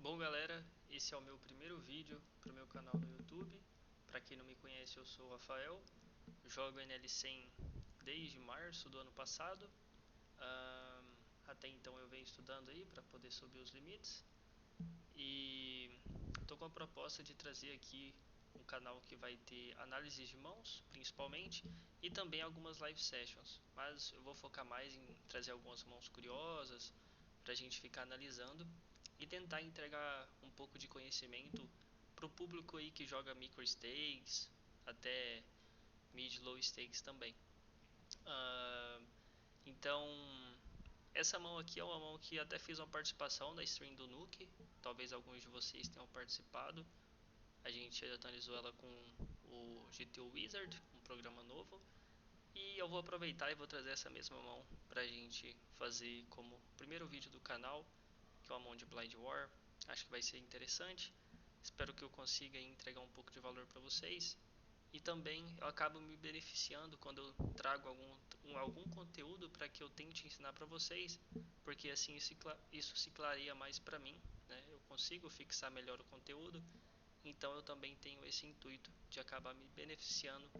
Bom galera, esse é o meu primeiro vídeo para o meu canal no YouTube. Para quem não me conhece, eu sou o Rafael, jogo NL100 desde março do ano passado. Até então eu venho estudando aí para poder subir os limites. E estou com a proposta de trazer aqui um canal que vai ter análises de mãos, principalmente, e também algumas live sessions. Mas eu vou focar mais em trazer algumas mãos curiosas para a gente ficar analisando e tentar entregar um pouco de conhecimento para o público aí que joga micro stakes até mid low stakes também. Então essa mão aqui é uma mão que até fiz uma participação na stream do Nuke, talvez alguns de vocês tenham participado. A gente atualizou ela com o GTO Wizard, um programa novo, e eu vou aproveitar e vou trazer essa mesma mão pra gente fazer como primeiro vídeo do canal, que é uma mão de Blind War. Acho que vai ser interessante, espero que eu consiga entregar um pouco de valor para vocês. E também eu acabo me beneficiando quando eu trago algum conteúdo para que eu tente ensinar para vocês, porque assim isso se clareia mais para mim, né? Eu consigo fixar melhor o conteúdo, então eu também tenho esse intuito de acabar me beneficiando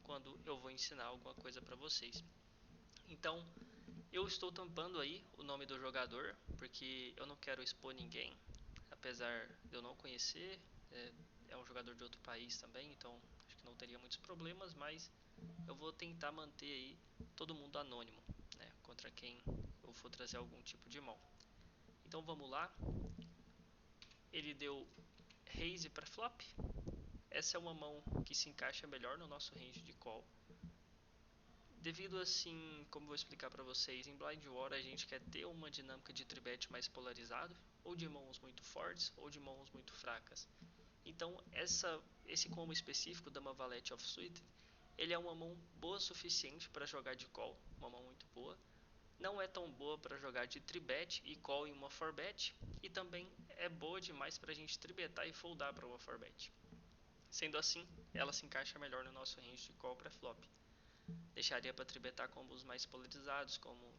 quando eu vou ensinar alguma coisa para vocês. Então eu estou tampando aí o nome do jogador, porque eu não quero expor ninguém, apesar de eu não conhecer. É um jogador de outro país também, então acho que não teria muitos problemas, mas eu vou tentar manter aí todo mundo anônimo, né, contra quem eu for trazer algum tipo de mão. Então vamos lá. Ele deu raise para flop. Essa é uma mão que se encaixa melhor no nosso range de call. Devido assim, como vou explicar para vocês, em Blind War a gente quer ter uma dinâmica de tribet mais polarizado, ou de mãos muito fortes, ou de mãos muito fracas. Então esse combo específico, Dama Valete Offsuit, ele é uma mão boa o suficiente para jogar de call, uma mão muito boa. Não é tão boa para jogar de tribet e call em uma 4bet, e também é boa demais para a gente tribetar e foldar para uma 4bet. Sendo assim, ela se encaixa melhor no nosso range de call pré-flop. Deixaria para tribetar combos mais polarizados, como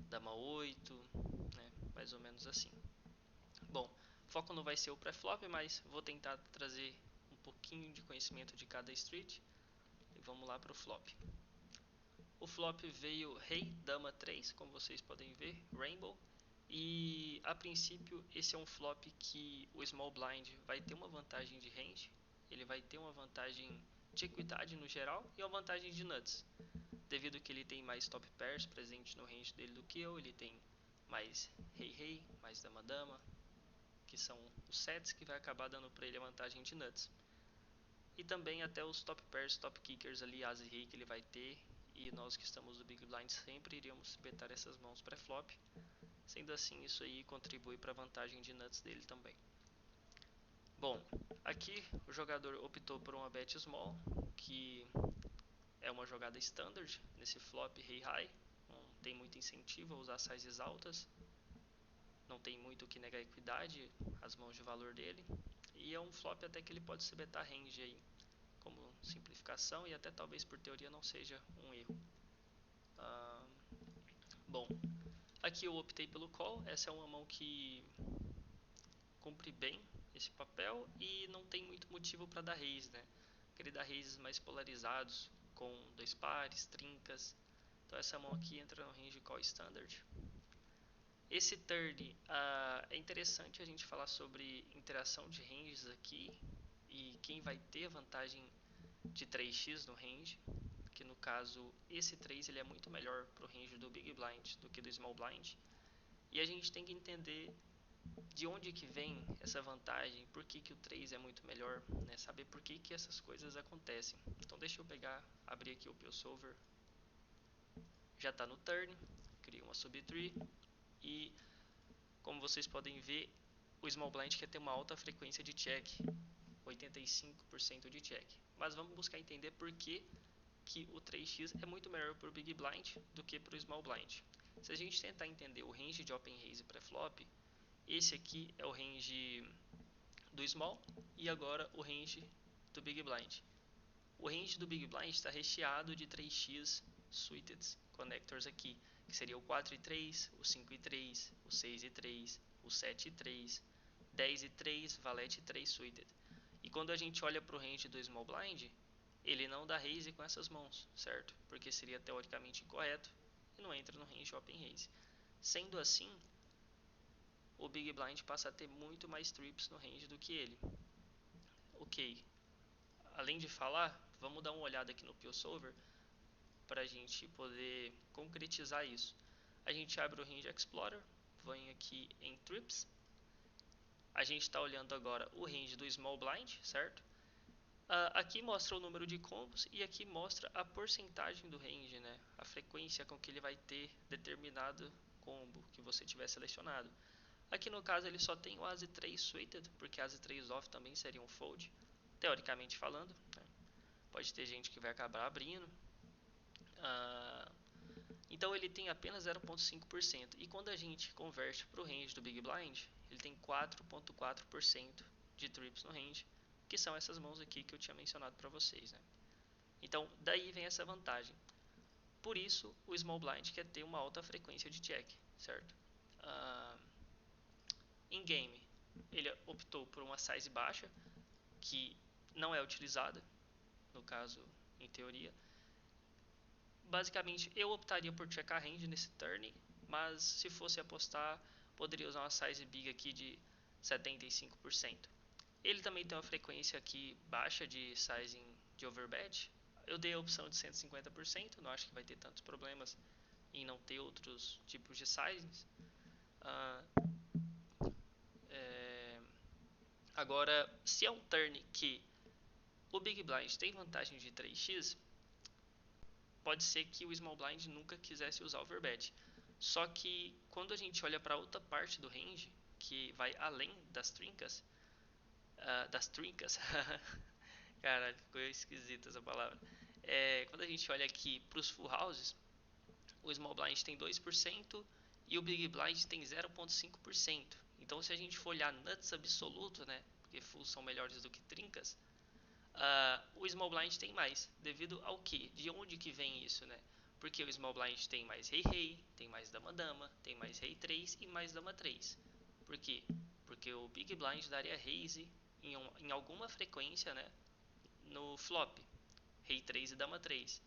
Dama 8, né, mais ou menos assim. Bom, foco não vai ser o pré-flop, mas vou tentar trazer um pouquinho de conhecimento de cada street. E vamos lá para o flop. O flop veio Rei, Dama 3, como vocês podem ver, Rainbow. E a princípio esse é um flop que o Small Blind vai ter uma vantagem de range. Ele vai ter uma vantagem de equidade no geral e uma vantagem de nuts. Devido que ele tem mais top pairs presente no range dele do que eu, ele tem mais Rei, mais Dama, que são os sets que vai acabar dando para ele a vantagem de nuts. E também até os top pairs, top kickers ali, As e Rei que ele vai ter. E nós que estamos do Big Blind sempre iríamos betar essas mãos pré-flop. Sendo assim, isso aí contribui para a vantagem de nuts dele também. Bom, aqui o jogador optou por uma bet small, que é uma jogada standard nesse flop Rei High. Não tem muito incentivo a usar sizes altas. Não tem muito o que negar a equidade, as mãos de valor dele. E é um flop até que ele pode se betar range aí, como simplificação, e até talvez por teoria não seja um erro. Bom, aqui eu optei pelo call. Essa é uma mão que cumpre bem esse papel e não tem muito motivo para dar raise, né? Querer dar raises mais polarizados, com dois pares, trincas. Então essa mão aqui entra no range call standard. Esse turn, é interessante a gente falar sobre interação de ranges aqui e quem vai ter a vantagem de 3x no range, que no caso esse 3 ele é muito melhor para o range do Big Blind do que do Small Blind, e a gente tem que entender de onde que vem essa vantagem, por que, que o 3 é muito melhor, né? Saber por que, que essas coisas acontecem. Então deixa eu abrir aqui o PillSolver, já está no turn, cria uma subtree. E como vocês podem ver, o Small Blind quer ter uma alta frequência de check, 85% de check. Mas vamos buscar entender por que o 3x é muito melhor para o Big Blind do que para o Small Blind. Se a gente tentar entender o range de Open Raise pré-flop, esse aqui é o range do Small e agora o range do Big Blind. O range do Big Blind está recheado de 3x suited connectors aqui, que seria o 4 e 3, o 5 e 3, o 6 e 3, o 7 e 3, 10 e 3, valete 3 suited. E quando a gente olha para o range do small blind, ele não dá raise com essas mãos, certo? Porque seria teoricamente incorreto e não entra no range open raise. Sendo assim, o big blind passa a ter muito mais trips no range do que ele. Ok, além de falar, vamos dar uma olhada aqui no PioSolver para a gente poder concretizar isso. A gente abre o Range Explorer, vem aqui em Trips. A gente está olhando agora o range do Small Blind, certo? Aqui mostra o número de combos e aqui mostra a porcentagem do range, né? A frequência com que ele vai ter determinado combo que você tiver selecionado. Aqui no caso ele só tem o As 3 suited, porque As 3 off também seria um fold, teoricamente falando, né? Pode ter gente que vai acabar abrindo. Então ele tem apenas 0,5%. E quando a gente converte para o range do Big Blind, ele tem 4,4% de trips no range, que são essas mãos aqui que eu tinha mencionado para vocês, né? Então daí vem essa vantagem. Por isso o Small Blind quer ter uma alta frequência de check, certo? Em game, ele optou por uma size baixa, que não é utilizada, no caso, em teoria. Basicamente, eu optaria por checar range nesse turn, mas se fosse apostar, poderia usar uma size big aqui de 75%. Ele também tem uma frequência aqui baixa de sizing de overbet. Eu dei a opção de 150%, não acho que vai ter tantos problemas em não ter outros tipos de sizings. Agora, se é um turn que o Big Blind tem vantagem de 3x, pode ser que o Small Blind nunca quisesse usar overbet. Só que quando a gente olha para outra parte do range, que vai além das trincas, caralho, ficou esquisita essa palavra. Quando a gente olha aqui para os full houses, o Small Blind tem 2% e o Big Blind tem 0,5%. Então se a gente for olhar nuts absoluto, né, porque fulls são melhores do que trincas, o Small Blind tem mais. Devido ao que? De onde que vem isso, né? Porque o Small Blind tem mais Rei, tem mais Dama-Dama, tem mais Rei 3 e mais Dama 3. Por quê? Porque o Big Blind daria raise em alguma frequência, né, no flop, Rei 3 e Dama 3.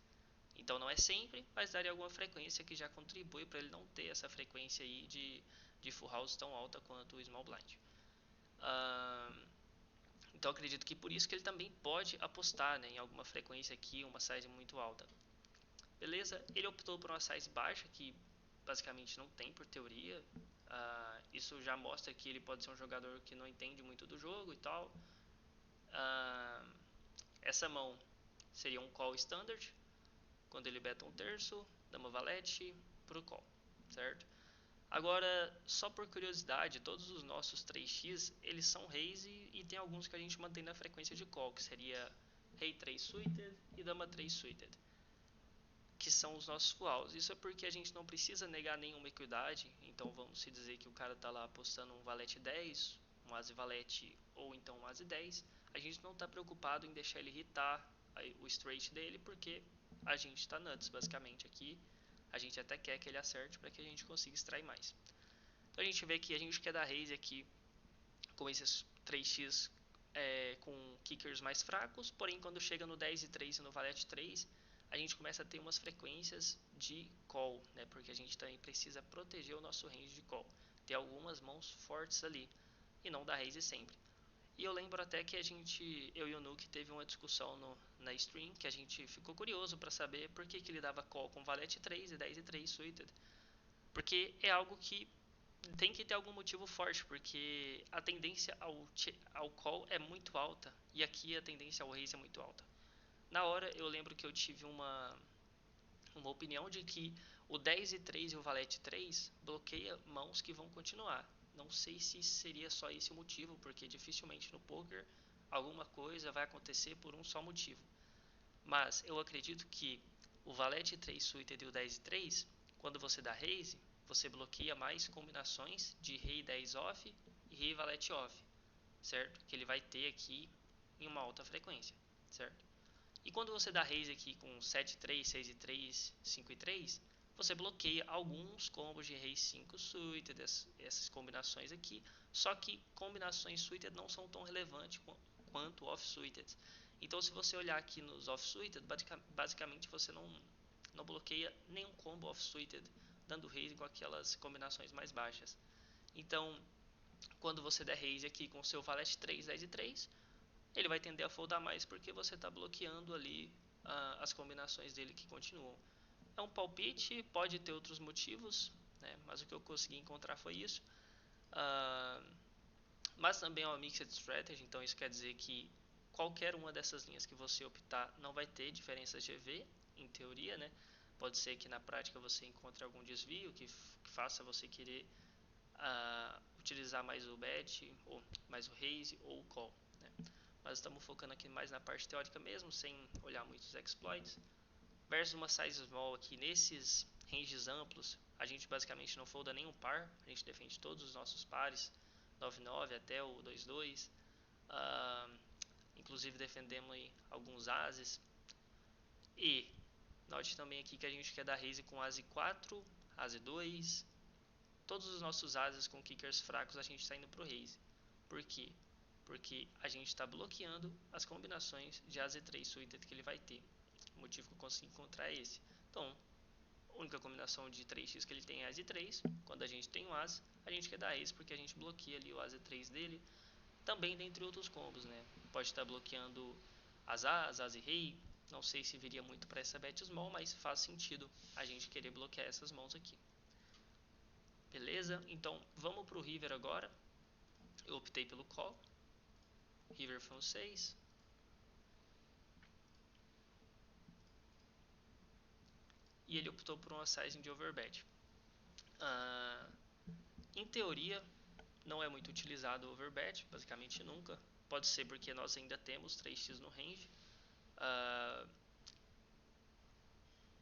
Então não é sempre, mas daria alguma frequência que já contribui para ele não ter essa frequência aí de full house tão alta quanto o Small Blind. Então acredito que por isso que ele também pode apostar, né, em alguma frequência aqui, uma size muito alta. Beleza? Ele optou por uma size baixa, que basicamente não tem por teoria. Isso já mostra que ele pode ser um jogador que não entende muito do jogo e tal. Essa mão seria um call standard, quando ele beta um terço, dama valete pro call, certo? Agora, só por curiosidade, todos os nossos 3x, eles são raise e tem alguns que a gente mantém na frequência de call, que seria Rei 3 suited e Dama 3 suited, que são os nossos full house. Isso é porque a gente não precisa negar nenhuma equidade, então vamos se dizer que o cara tá lá apostando um valete 10, um as valete ou então um as 10, a gente não tá preocupado em deixar ele irritar o straight dele, porque a gente tá nuts, basicamente, aqui. A gente até quer que ele acerte para que a gente consiga extrair mais. Então a gente vê que a gente quer dar raise aqui com esses 3x com kickers mais fracos, porém quando chega no 10 e 3 e no valete 3, a gente começa a ter umas frequências de call, né? Porque a gente também precisa proteger o nosso range de call, ter algumas mãos fortes ali e não dar raise sempre. E eu lembro até que eu e o Nuke teve uma discussão na stream, que a gente ficou curioso para saber por que ele dava call com valete 3 e 10 e 3 suited. Porque é algo que tem que ter algum motivo forte, porque a tendência ao call é muito alta e aqui a tendência ao raise é muito alta. Na hora eu lembro que eu tive uma opinião de que o 10 e 3 e o valete 3 bloqueia mãos que vão continuar. Não sei se seria só esse o motivo, porque dificilmente no poker alguma coisa vai acontecer por um só motivo. Mas eu acredito que o valete 3 suited e o 10 e 3, quando você dá raise, você bloqueia mais combinações de rei 10 off e rei valete off, certo? Que ele vai ter aqui em uma alta frequência, certo? E quando você dá raise aqui com 7 e 3, 6 e 3, 5 e 3, você bloqueia alguns combos de rei 5 suited, essas combinações aqui, só que combinações suited não são tão relevantes quanto off suited. Então, se você olhar aqui nos off suited, basicamente você não bloqueia nenhum combo off suited, dando raise com aquelas combinações mais baixas. Então, quando você der raise aqui com seu valete 3, 10 e 3, ele vai tender a foldar mais porque você está bloqueando ali as combinações dele que continuam. É um palpite, pode ter outros motivos, né? Mas o que eu consegui encontrar foi isso. Mas também é uma mixed strategy, então isso quer dizer que qualquer uma dessas linhas que você optar não vai ter diferenças de EV, em teoria, né? Pode ser que na prática você encontre algum desvio que faça você querer utilizar mais o bet, ou mais o raise ou o call, né? Mas estamos focando aqui mais na parte teórica mesmo, sem olhar muitos exploits. Versus uma size small aqui, nesses ranges amplos, a gente basicamente não folda nenhum par, a gente defende todos os nossos pares, 9-9 até o 2-2, inclusive defendemos aí alguns ases. E note também aqui que a gente quer dar raise com ase 4, ase 2, todos os nossos ases com kickers fracos a gente está indo pro raise. Por quê? Porque a gente está bloqueando as combinações de ase 3 suited que ele vai ter. O motivo que eu consegui encontrar é esse. Então, a única combinação de 3x que ele tem é As e 3. Quando a gente tem o As, a gente quer dar Ace porque a gente bloqueia ali o As e 3 dele. Também dentre outros combos, né? Pode estar bloqueando As, As e Rei. Não sei se viria muito para essa bet small, mas faz sentido a gente querer bloquear essas mãos aqui. Beleza? Então, vamos para o River agora. Eu optei pelo call. River foi um 6. E ele optou por uma sizing de overbet. Em teoria, não é muito utilizado o overbet, basicamente nunca. Pode ser porque nós ainda temos 3x no range.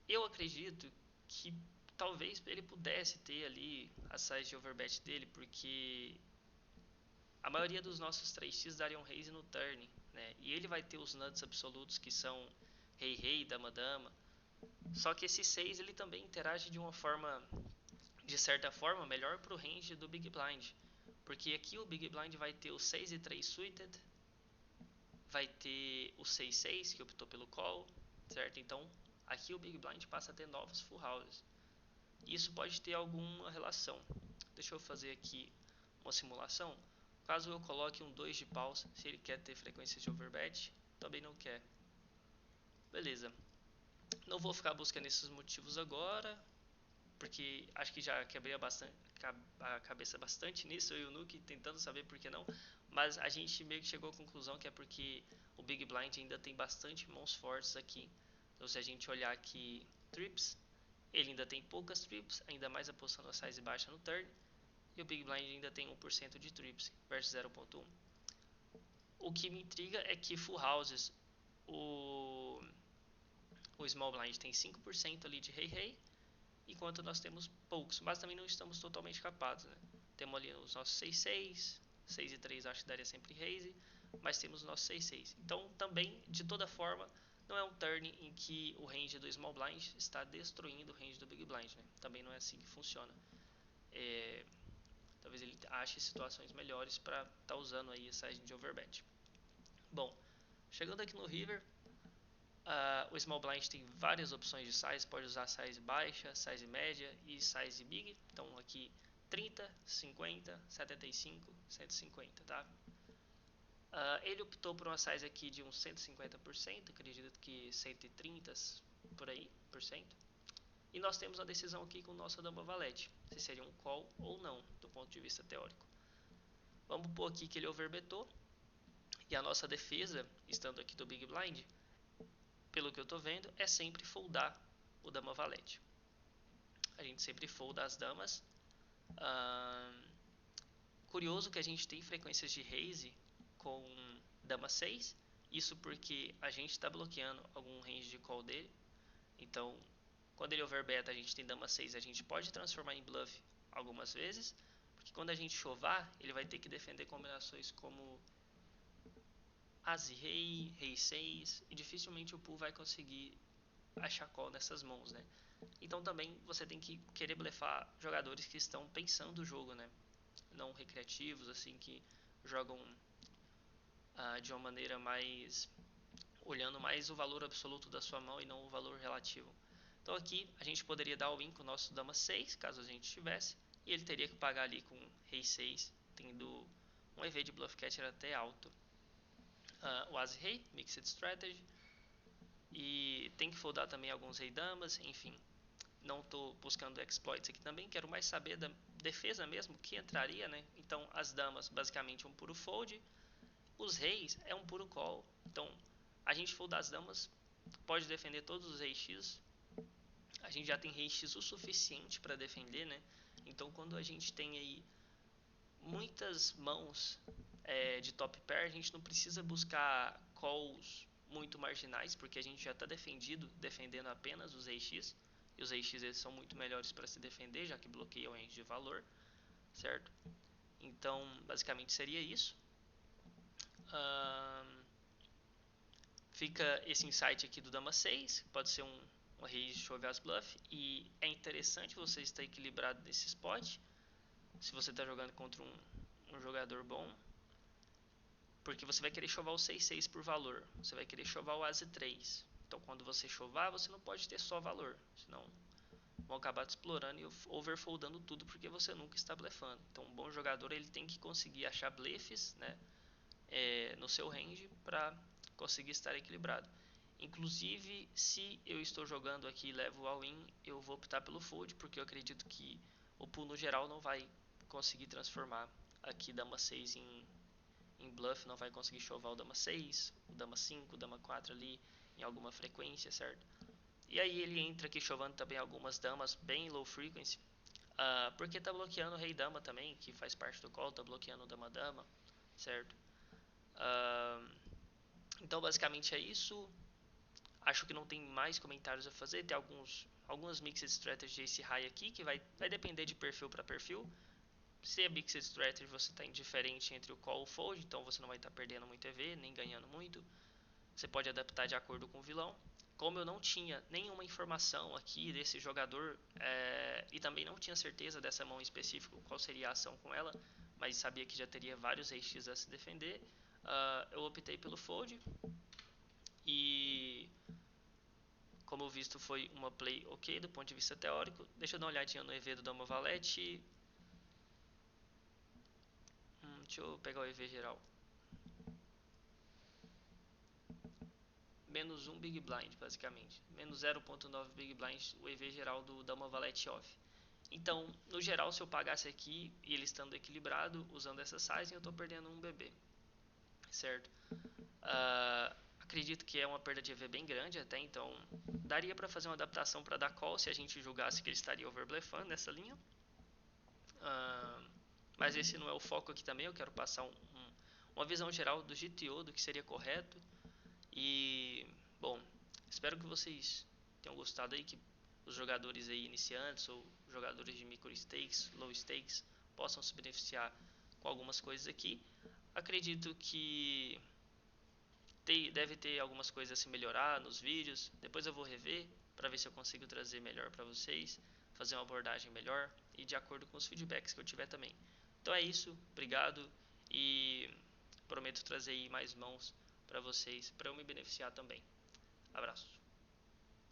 Eu acredito que talvez ele pudesse ter ali a size de overbet dele, porque a maioria dos nossos 3x dariam raise no turn, né? E ele vai ter os nuts absolutos que são rei, rei, dama, dama. Só que esse 6 ele também interage de uma forma, de certa forma, melhor para o range do Big Blind. Porque aqui o Big Blind vai ter o 6 e 3 suited, vai ter o 6-6 que optou pelo call, certo? Então aqui o Big Blind passa a ter novos full houses. Isso pode ter alguma relação. Deixa eu fazer aqui uma simulação. Caso eu coloque um 2 de paus, se ele quer ter frequência de overbet, também não quer. Beleza. Não vou ficar buscando esses motivos agora, porque acho que já quebrei a cabeça bastante nisso, eu e o Nuke, tentando saber por que não. Mas a gente meio que chegou à conclusão que é porque o Big Blind ainda tem bastante mãos fortes aqui. Então se a gente olhar aqui trips, ele ainda tem poucas trips, ainda mais apostando a size baixa no turn. E o Big Blind ainda tem 1% de trips versus 0.1. O que me intriga é que full houses, o Small Blind tem 5% ali de rei, enquanto nós temos poucos, mas também não estamos totalmente capados, né? Temos ali os nossos 6-6, 6 e 3 acho que daria sempre raise, mas temos o nosso 6-6. Então também, de toda forma, não é um turn em que o range do Small Blind está destruindo o range do Big Blind, né? Também não é assim que funciona. Talvez ele ache situações melhores para estar usando aí a size de overbet. Bom, chegando aqui no River, o Small Blind tem várias opções de size, pode usar size baixa, size média e size big. Então aqui 30, 50, 75, 150, tá? Ele optou por uma size aqui de uns 150%, acredito que 130 por aí, por cento. E nós temos a decisão aqui com o nosso dama valete, se seria um call ou não, do ponto de vista teórico. Vamos pôr aqui que ele overbetou, e a nossa defesa, estando aqui do Big Blind, pelo que eu estou vendo, é sempre foldar o dama valete. A gente sempre folda as damas. Curioso que a gente tem frequências de raise com dama 6, isso porque a gente está bloqueando algum range de call dele. Então, quando ele overbeta, a gente tem dama 6, a gente pode transformar em bluff algumas vezes, porque quando a gente chovar, ele vai ter que defender combinações como As e Rei, Rei 6, e dificilmente o pool vai conseguir achar call nessas mãos, né? Então também você tem que querer blefar jogadores que estão pensando o jogo, né? Não recreativos, assim, que jogam de uma maneira mais olhando mais o valor absoluto da sua mão e não o valor relativo. Então aqui a gente poderia dar o win com o nosso dama 6, caso a gente tivesse, e ele teria que pagar ali com rei 6, tendo um EV de bluff catcher até alto. O as rei, mixed strategy, e tem que foldar também alguns rei damas, enfim. Não estou buscando exploits aqui também, quero mais saber da defesa mesmo, que entraria, né? Então as damas basicamente um puro fold, os reis é um puro call. Então a gente foldar as damas pode defender todos os reis X. A gente já tem rei X o suficiente para defender, né? Então quando a gente tem aí muitas mãos de top pair, a gente não precisa buscar calls muito marginais, porque a gente já está defendendo apenas os reis X. E os reis X eles são muito melhores para se defender, já que bloqueiam o range de valor, certo? Então basicamente seria isso. Fica esse insight aqui do dama 6, pode ser uma rei de chover as bluff, e é interessante você estar equilibrado nesse spot, se você está jogando contra um jogador bom, porque você vai querer chovar o 6-6 por valor, você vai querer chovar o as 3. Então quando você chovar, você não pode ter só valor, senão vão acabar te explorando e overfoldando tudo, porque você nunca está blefando. Então um bom jogador ele tem que conseguir achar blefs, né, no seu range para conseguir estar equilibrado. Inclusive, se eu estou jogando aqui e levo all-in, eu vou optar pelo fold, porque eu acredito que o pool no geral não vai conseguir transformar aqui dama 6 em bluff, não vai conseguir chovar o dama 6, o dama 5, o dama 4 ali em alguma frequência, certo? E aí ele entra aqui chovando também algumas damas bem low frequency, porque tá bloqueando o rei dama também, que faz parte do call, tá bloqueando o dama dama, certo? Então basicamente é isso. Acho que não tem mais comentários a fazer. Tem algumas mixed strategies esse high aqui, que vai depender de perfil para perfil. Se é mixed strategy, você está indiferente entre o call e o fold, então você não vai estar perdendo muito EV, nem ganhando muito. Você pode adaptar de acordo com o vilão. Como eu não tinha nenhuma informação aqui desse jogador, e também não tinha certeza dessa mão específica, qual seria a ação com ela, mas sabia que já teria vários X a se defender, eu optei pelo fold. E como visto foi uma play ok do ponto de vista teórico. Deixa eu dar uma olhadinha no EV do Dama Valete. Deixa eu pegar o EV geral. Menos 1 Big Blind, basicamente. Menos 0.9 Big Blind, o EV geral do Dama Valete off. Então, no geral, se eu pagasse aqui, e ele estando equilibrado, usando essa sizing, eu estou perdendo um BB. Certo? Acredito que é uma perda de EV bem grande até, então daria para fazer uma adaptação para dar call se a gente julgasse que ele estaria overbluffando nessa linha. Mas esse não é o foco aqui também, eu quero passar uma visão geral do GTO, do que seria correto. E, bom, espero que vocês tenham gostado aí, que os jogadores aí iniciantes ou jogadores de micro stakes, low stakes, possam se beneficiar com algumas coisas aqui. Acredito que deve ter algumas coisas a se melhorar nos vídeos, depois eu vou rever para ver se eu consigo trazer melhor para vocês, fazer uma abordagem melhor e de acordo com os feedbacks que eu tiver também. Então é isso, obrigado e prometo trazer aí mais mãos para vocês, para eu me beneficiar também. Abraço.